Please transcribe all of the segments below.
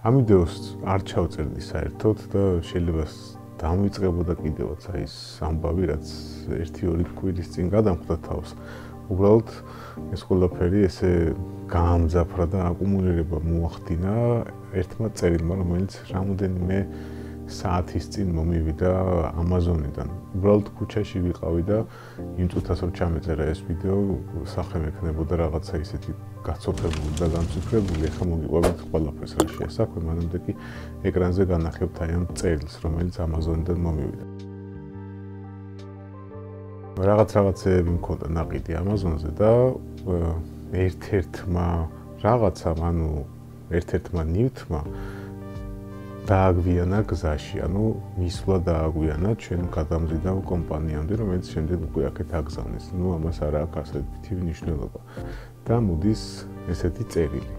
ამ ვიდეოს არ ჩავწერდი საერთოდ და შეიძლება დამივიწყებოდა კიდევაც ის ამბავი, რაც 1-2 კვირის წინ გადამხვდა თავს. უბრალოდ ეს ყველაფერი ესე გაამძაფრა და აკუმულირება მოახდინა ერთმა წერილმა, რომელიც რამოდენიმე საათის წინ მომივიდა Amazon-დან. უბრალოდ ქუჩაში ვიყავი და იმ წუთას რომ ჩამეწერა ეს ვიდეო, სახე მექნებოდა რაღაცა ისეთი გაცოფებული და განციფრებული, ახლა მოგიყვებით ყველაფერს რა შეასაქმე, მანამდე კი ეკრანზე განახებთ აი ამ წერილს, რომელიც Amazon-დან მომივიდა. რაღაცეები მქონდა ნაყიდი Amazon-ზე და ერთ-ერთმა რაღაცამ, ანუ ერთ-ერთმა ნივთმა დააგვიანა გზაში, ანუ მისვლა დააგვიანა ჩვენ გადამზიდავ კომპანიამდე, რომელიც შემდეგ უკვე აქეთ აგზავნეს. ნუ ამას არ აქვს ასეთი მნიშვნელობა. და მოდის ესეთი წერილი.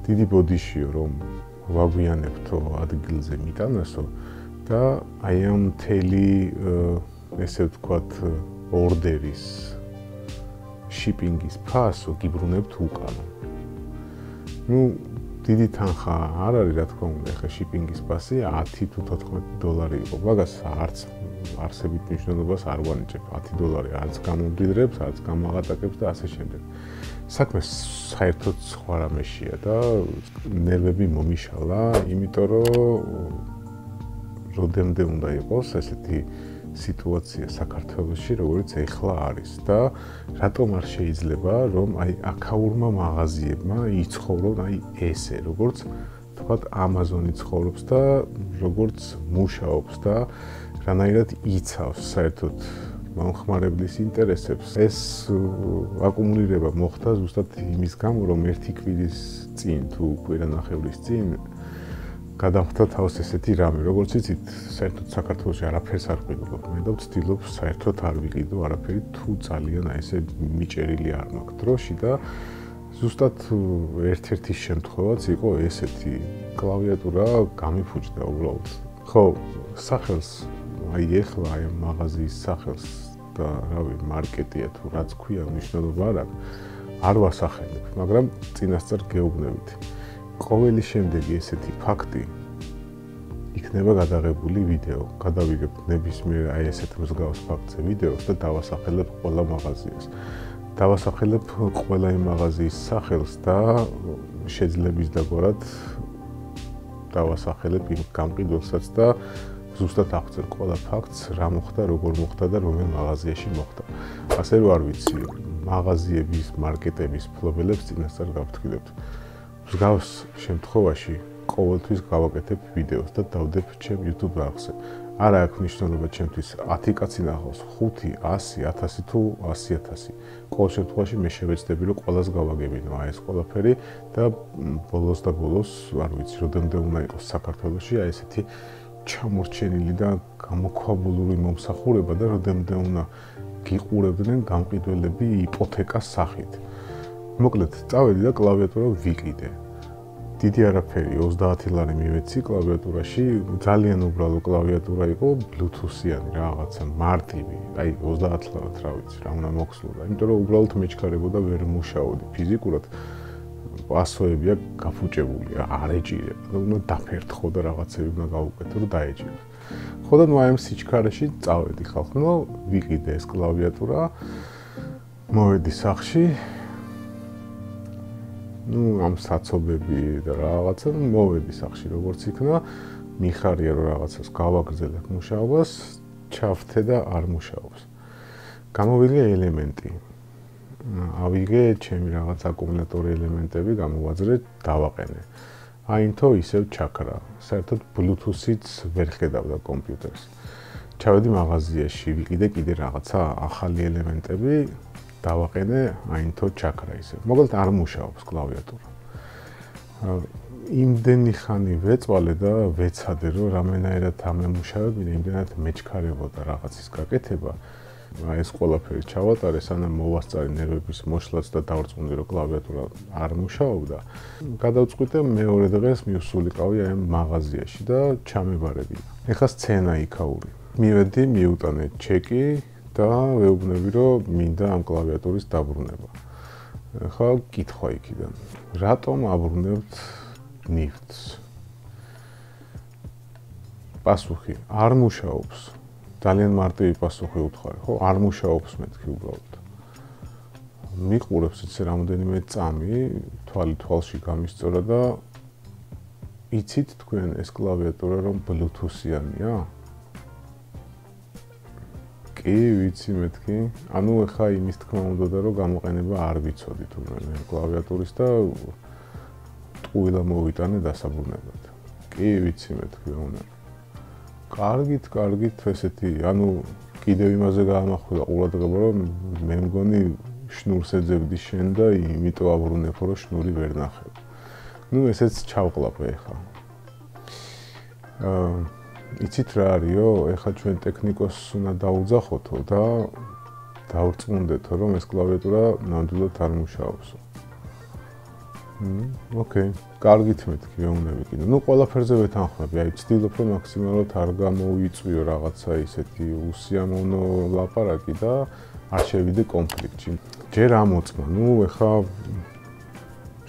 დიდი ბოდიშიო რომ ვაგვიანებთო ადგილზე მიტანასო და აი ამ მთელი ესე ვთქვათ ორდერის shipping-ის ფასო გიბრუნებთ უკან. ნუ დიდი თანხა არ არის, რა თქმა უნდა, ახლა shipping-ის ფასი 10 თუ 14 დოლარი იყო. მაგას არც არსებით მნიშვნელობას არ ვანიჭებ. 10 დოლარი არც გამომდიდრებს, არც გამაღატაკებს და ასე შემდეგ. საქმე საერთოდ სხვა რამეშია და ნერვები მომიშალა, იმიტომ რომ როდემდე უნდა იყოს ესეთი სიტუაცია საქართველოში, როგორც ეხლა არის და რატომ არ შეიძლება რომ აი აქაურმა მაღაზიებმა იცხოვრონ აი ესე, როგორც თქვათ Amazon-ი ცხოვრობს და როგორც მუშაობს და რანაირად იცავს საერთოდ მომხმარებლის ინტერესებს. ეს აკუმულირება მოხდა ზუსტად იმის გამო, რომ 1 კვირის წინ თუ კვირანახევრის წინ გადამხდა თავს ესეთი რამე, როგორც იცით, საერთოდ საქართველოში არაფერს არ ყიდულობ. მე და ვცდილობ საერთოდ არ ვიყიდო არაფერი, თუ ძალიან აი ესე მიჭერილი არ მაქვს დროში და ზუსტად ერთ-ერთი შემთხვევაც იყო ესეთი. კლავიატურა გამიფუჭდა უბრალოდ. ხო, სახელს აი ეხლა აი მაღაზიის სახელს და რავი, მარკეტია თუ რაც ქვია, მნიშვნელობა არ აქვს. არ ვასახელებ, მაგრამ წინასწარ გეუბნებით. ყოველი შემდეგი ესეთი ფაქტი იქნება გადაღებული ვიდეო. გადავიგებ ნებისმიერ აი ესეთ მსგავს ფაქტზე ვიდეოს და დავასახელებ ყველა მაღაზიას. დავასახელებ ყველა იმ მაღაზიის სახელს და შეძლების დაგვარად დავასახელებ იმ გამყიდველსაც და ზუსტად აღწერ ყველა ფაქტს, რა მოხდა, როგორ მოხდა და რომელ მაღაზიაში მოხდა. ასე რომ არ ვიცი, მაღაზიების, მარკეტების ფლობელებს წინასწარ გავთქმევთ. მსგავს შემთხვევაში ყოველთვის გავაკეთებ ვიდეოს და დავდებ ჩემ YouTube არხზე. არ აქვს მნიშვნელობა ჩემთვის 10 კაცი ნახავს, 5, 100, 1000 თუ 100,000. ყოველ შემთხვევაში მე შევეცდები რომ ყველას გავაგებინო აი ეს ყველაფერი და ბოლოს და ბოლოს არ ვიცი, როდემდე უნდა იყოს საქართველოში აი ესეთი ჩამორჩენილი და გამოქვაბულური მომსახურება და როდემდე უნდა გიყურებდნენ გამყიდველები იპოთეკას სახით. მოკლედ, წავედი და კლავიატურა ვიყიდე. დიდი არაფერი, 30 ლარი მივეცი კლავიატურაში, ძალიან უბრალო კლავიატურა იყო, Bluetooth-იანი რაღაცა, მარტივი, აი 30 ლარად რა ვიცი, რა უნდა მოხსნოდა. იმიტომ რომ უბრალოდ მეჩქარებოდა ვერ მუშაობდი ფიზიკურად. პასოებია გაფუჭებული, არ ეჭირება. უნდა დაფერთხო და რაღაცები უნდა გავუკეთო, რომ დაეჭიროს. ხო და ნუ აი ამ სიჩქარეში წავედი ხალხო, ნუ ვიყიდე ეს კლავიატურა. მოვედი სახლში. ნუ ამ საცობები და რაღაცა, მოვედი სახლში როგორც იქნა, მიხარია რომ რაღაცას გავაგრძელებ მუშაობას, ჩავთე და არ მუშაობს. გამოვიგე ელემენტი. ავიგე ჩემი რაღაც აკუმულატორი ელემენტები, გამოვაძრე, დავაყენე. აინთო ისევ ჩაქრა. საერთოდ Bluetooth-იც ვერ ხედავდა კომპიუტერს. ჩავედი მაღაზიაში, ვიყიდე კიდე რაღაცა ახალი ელემენტები, დავაყენე, აინთო ჩაქრა ისევ. მოკლედ არ მუშაობს კლავიატურა. იმდენი ხანი ვეწვალე და ვეცადე, რომ რამენაირად ამემუშავებინა, იმდენად მეჩქარებოდა რაღაცის გაკეთება. ეს ყველაფერი ჩავატარე, სანამ მოვასწარე ნერვების მოშლაც და დავrწმუნდი, რომ კლავიატურა არ მუშაობდა. გადავწყვიტე მეორე დღეს მივსულიყავი აი მაღაზიაში და ჩამებარებინა. ეხლა სცენა იქაური. მივედი, მიუტანე ჩეკი და ვეუბნები, რომ მინდა ამ კლავიატურის დაბრუნება. ეხლა კითხვა იქიდან. რატომ აბრუნებთ ნივთს. პასუხი არ მუშაობს. ძალიან მარტივი პასუხი უთხარი, ხო? არ მუშაობს მეთქი უბრალოდ. მიყურებს ისე რამოდენიმე წამი, თვალი თვალში გამისწორა და იცით თქვენ ეს კლავიატურა რომ Bluetooth-იანია? კი, ვიცი მეთქი. ანუ ეხა იმის თქმა უნდა რომ გამოყენება არ ვიცოდი თუნდაც კლავიატურის და ტყუილა მოვიტანე დასაბრუნებლად. კი, ვიცი მეთქი უნდა. კარგით, ესეთი, ანუ კიდევ იმაზე გაამახვილა ყურადღება რომ მე მგონი შნურს ეძებდი შენ და იმიტომ აბრუნებ რომ შნური ვერ ნახებ. ნუ ესეც ჩავყლაპე ეხა. იცით რა არისო, ეხა ჩვენ ტექნიკოსს უნდა დაუძახოთო და დავრწმუნდეთო რომ ეს კლავიატურა ნამდვილად არ მუშაობსო. ოკეი, კარგით მეთქი ვეუბნები კიდე. ნუ ყველაფერზე ვეთანხმები, აი ვცდილობ რომ მაქსიმალურად არ გამოვიწვიო რაღაცა ისეთი უსიამოვნო ლაპარაკი და არ შევიდე კონფლიქტში. ჯერ ამოწმა, ნუ ეხა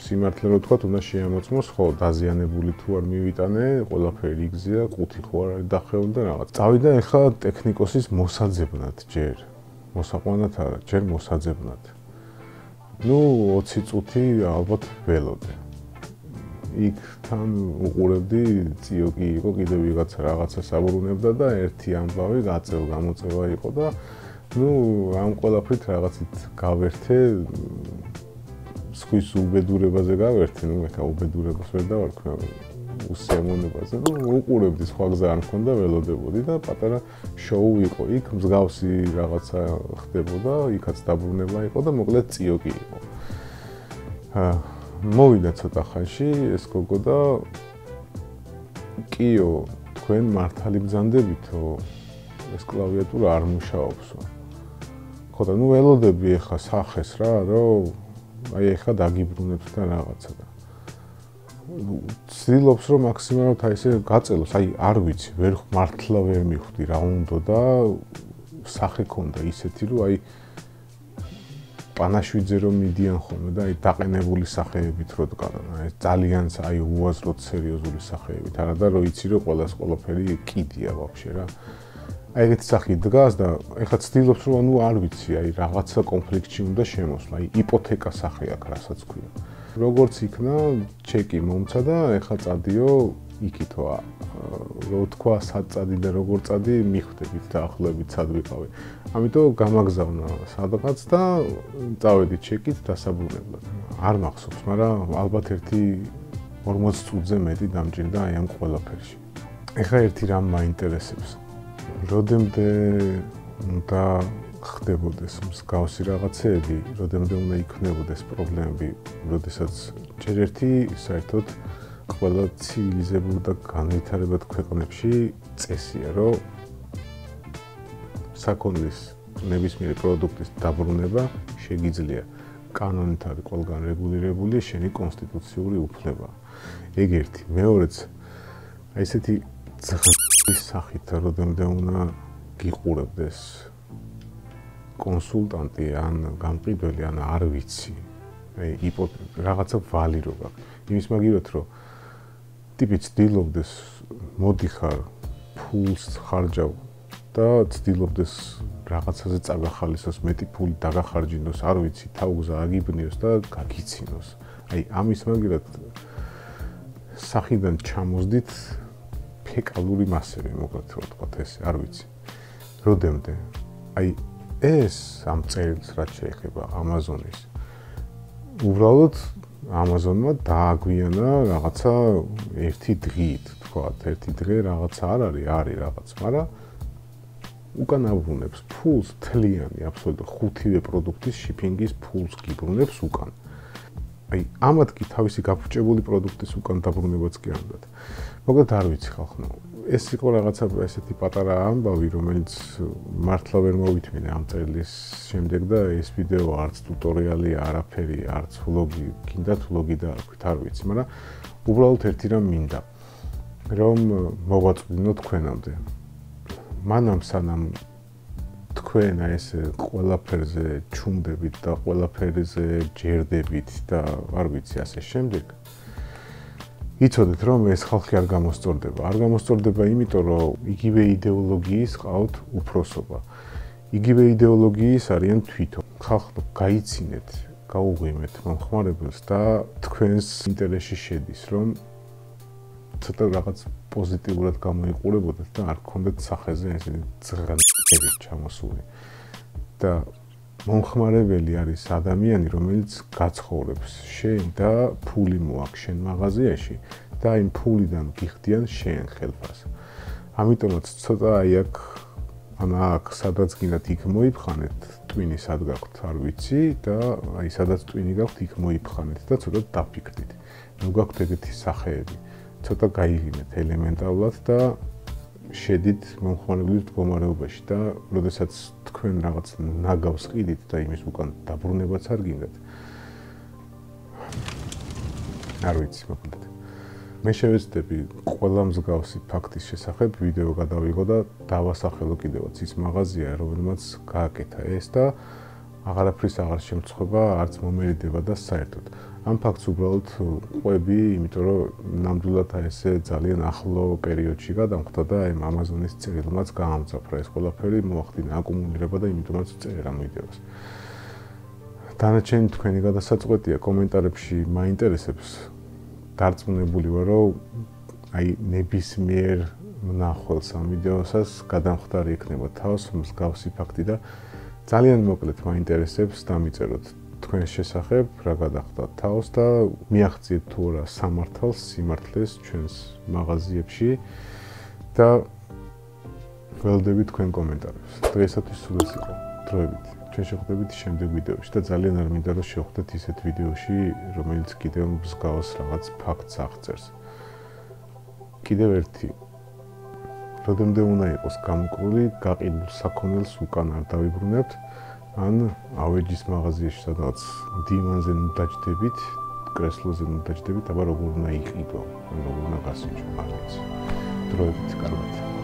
სიმართლე რო ვთქვა, უნდა შეამოწმოს, ხო, დაზიანებული თუ არ მივიტანე, ყველაფერი იგზია, ყუთი ხო არ არის დახეული და რაღაც. წავიდა ეხა ტექნიკოსის მოსაძებნად ჯერ. მოსაყვანად არა, ჯერ მოსაძებნად. ნუ 20 წუთი ალბათ ველოდე. იქ თან უყურებდი, წიოკი იყო, კიდევ ვიღაცა რაღაცა საუბრუნებდა და ერთი ამბავი გამოწევა იყო და ნუ ამ ყველაფრით რაღაცით გავერთე სხვის უბედურებაზე გავერთე, ნუ ეხა უბედურებას ვერ დავარქვი, უსიამოვნებაზე. ნუ უყურებდი, სხვა გზა არ მქონდა, ველოდებოდი და პატარა შოუ იყო. იქ მსგავსი რაღაცა ხდებოდა, იქაც დაბრუნება იყო და მოკლედ წიოკი იყო. მოვიდა ცოტა ხანში ეს გოგო და კიო, თქვენ მართალი ბრძანდებითო ეს კლავიატურა არ მუშაობსო. ხო და ნუ ველოდები ეხა სახეს რა, რომ აი ეხა დაგიბრუნებს და რაღაცა და ცდილობს რომ მაქსიმალურად აი ესე გაწელოს, აი არ ვიცი, მართლა ვერ მივხვდი რა უნდა და სახე ქონდა ისეთი რომ აი პანაშვიძე რომ მიდიან ხოლმე და აი დაყენებული სახეებით რო დგანან, აი ძალიან აი უაზროდ სერიოზული სახეებით, არა და რო იცი რომ ყველაფერი კიდია ვაფშე რა. აი ეგეთი სახი დგას და ეხლა ცდილობს რომ ანუ არ ვიცი, აი რაღაცა კონფლიქტში უნდა შემოსვლა, აი იპოთეკა სახე აქვს, რასაც ქვია. როგორც იქნა, ჩეკი მომცა და ეხლა წადიო იქითო, რო თქვა საწადი და როგორ წადი, მიხვდებით დაახლოებით სად ვიყავი. ამიტომ გამაგზავნა სადღაც და წავედი ჩეკით დასაბრუნებლად. არ მახსოვს, მაგრამ ალბათ ერთი 40 წუთზე მეტი დამჭირდა აი ამ ყველაფერში. ეხლა ერთი რამ მაინტერესებს. როდემდე უნდა ხდებოდეს მსგავსი რაღაცეები, როდემდე უნდა იქნებოდეს პრობლემები, როდესაც ჯერ ერთი საერთოდ ყველა ცივილიზებულ და განვითარებად ქვეყნებში წესია, რომ საქონლის ნებისმიერი პროდუქტის დაბრუნება შეგიძლია. კანონით არის ყველგან რეგულირებული შენი კონსტიტუციური უფლება. ეგ ერთი, მეორეც აი ესეთი ძღლის სახით როდემდე უნდა გიყურებდეს კონსულტანტი ან გამყიდველი ან არ ვიცი. აი რაღაცა ვალი რო გაქვს. იმის მაგივრად რომ ტიპი ცდილობდეს მოდიხარ ფულს ხარჯავ და ცდილობდეს რაღაცაზე წაგახალისოს მეტი ფული დაგახარჯინოს, არ ვიცი, თავგზა აგიბნიოს და გაგიცინოს. აი ამის მაგივრად სახიდან ჩამოსდით ფეკალური მასები, მოკლედ რო ვთქვათ ესე, არ ვიცი. როდემდე? აი ეს ამ წერილს რაც შეეხება Amazon-ის. უბრალოდ Amazon-მა დააგვიანა რაღაცა ერთი დღით, თქვათ, ერთი დღე რაღაცა არ არის რაღაც, მაგრამ უკან აბრუნებს ფულს თლიანი, აბსოლუტურად ხუთივე პროდუქტის შიპინგის ფულს გიბრუნებს უკან. აი ამათ კი თავისი გაფუჭებული პროდუქტის უკან დაბრუნებაც კი არ უნდა. მოკლედ არ ვიცი ხალხო, ეს იყო რაღაცა ესეთი პატარა ამბავი, რომელიც მართლა ვერ მოვითმინე ამ წელის შემდეგ და ეს ვიდეო არც ტუტორიალი, არაფერი, არც ვლოგი, კიდათ ვლოგი და აქვით, არ ვიცი, მაგრამ უბრალოდ ერთი რამ მინდა, რომ მოვაწვდინო თქვენამდე. მანამ სანამ თქვენ ეს ყველაფერზე ჩუმდებით და ყველაფერზე ჯერდებით და არ ვიცი ასე შემდეგ. იცოდეთ რომ ეს ხალხი არ გამოსწორდება. არ გამოსწორდება იმიტომ რომ იგივე იდეოლოგიის ყავთ უფროსობა. იგივე იდეოლოგიის არიან თვითონ. ხალხო გაიცინეთ, გაუღვიმეთ მომხმარებელს და თქვენს ინტერესში შედის რომ ცოტა რაღაც პოზიტიურად გამოიყურებოდეთ და არ გქონდეთ სახეზე ესეთი ძღანები ჩამოსული. და მომხმარებელი არის ადამიანი, რომელიც გაცხოვრებს შენ და ფული მოაქვს შენ მაღაზიაში და იმ ფულიდან გიხდიან შენ ხელფას. ამიტომაც ცოტა აქ სადაც გინდათ იქ მოიფხანეთ, ტვინი სად გაქვთ არ ვიცი და სადაც ტვინი გაქვთ იქ მოიფხანეთ და ცოტა დაფიქრდით. ნუ გაქვთ ეგეთი სახეები. ცოტა გაიგინეთ ელემენტარულად და შედით მომხმარებლის მდგომარეობაში და როდესაც თქვენ რაღაც ნაგავს ყიდით და იმის უკან დაბრუნებაც არ გინდათ. არ ვიცი, მოკლედ. მე შევეცდები ყველა მსგავსი ფაქტის შესახებ ვიდეო გადავიღო და დავასახელო კიდევაც ის მაღაზია, რომელმაც გააკეთა ეს და აღარაფრის აღარ შემწხვება, არც მომერიდება და საერთოდ. ამ ფაქტს უბრალოდ ყვები, იმიტომ რომ ნამდვილად ესე ძალიან ახლო პერიოდში გადამხდა და აი Amazon-ის წერილმაც გაამძაფრა ეს ყველაფერი, მოახდინა აკუმულირება და იმიტომაც წერა ამ ვიდეოს. დანარჩენი თქვენი გადასაწყვეტია კომენტარებში მაინტერესებს. დარწმუნებული ვარ, რომ აი ნებისმიერ მნახველს ამ ვიდეოსაც გადამხდარი ექნება თავს მსგავსი ფაქტი და ძალიან მოკლედ მაინტერესებს დამიწეროთ თქვენს შესახებ, რა გადახდა თავს და მიაღწიეთ თუ არა სამართალს, სიმართლეს ჩვენს მაღაზიებში და ველოდებით თქვენ კომენტარებს. დღეისათვის სულ ეს იყო. დროებით. ჩვენ შევხვდებით შემდეგ ვიდეოში და ძალიან არ მინდა რომ შევხვდეთ ისეთ ვიდეოში, რომელიც კიდევ მსგავს რაღაც ფაქტს აღწერს. კიდევ ერთი როდემდე უნდა იყოს გამოკრული, გაყიდულ საქონელს უკან არ დავიბრუნებთ, ან ავეჯის მაღაზიაში სადაც დივანზე ნუ დაჯდებით, კრესლოზე ნუ დაჯდებით, აბა როგორ უნდა იყიდო, როგორ უნდა გასიჭო, არ ვიცი. დროებით, კარგად.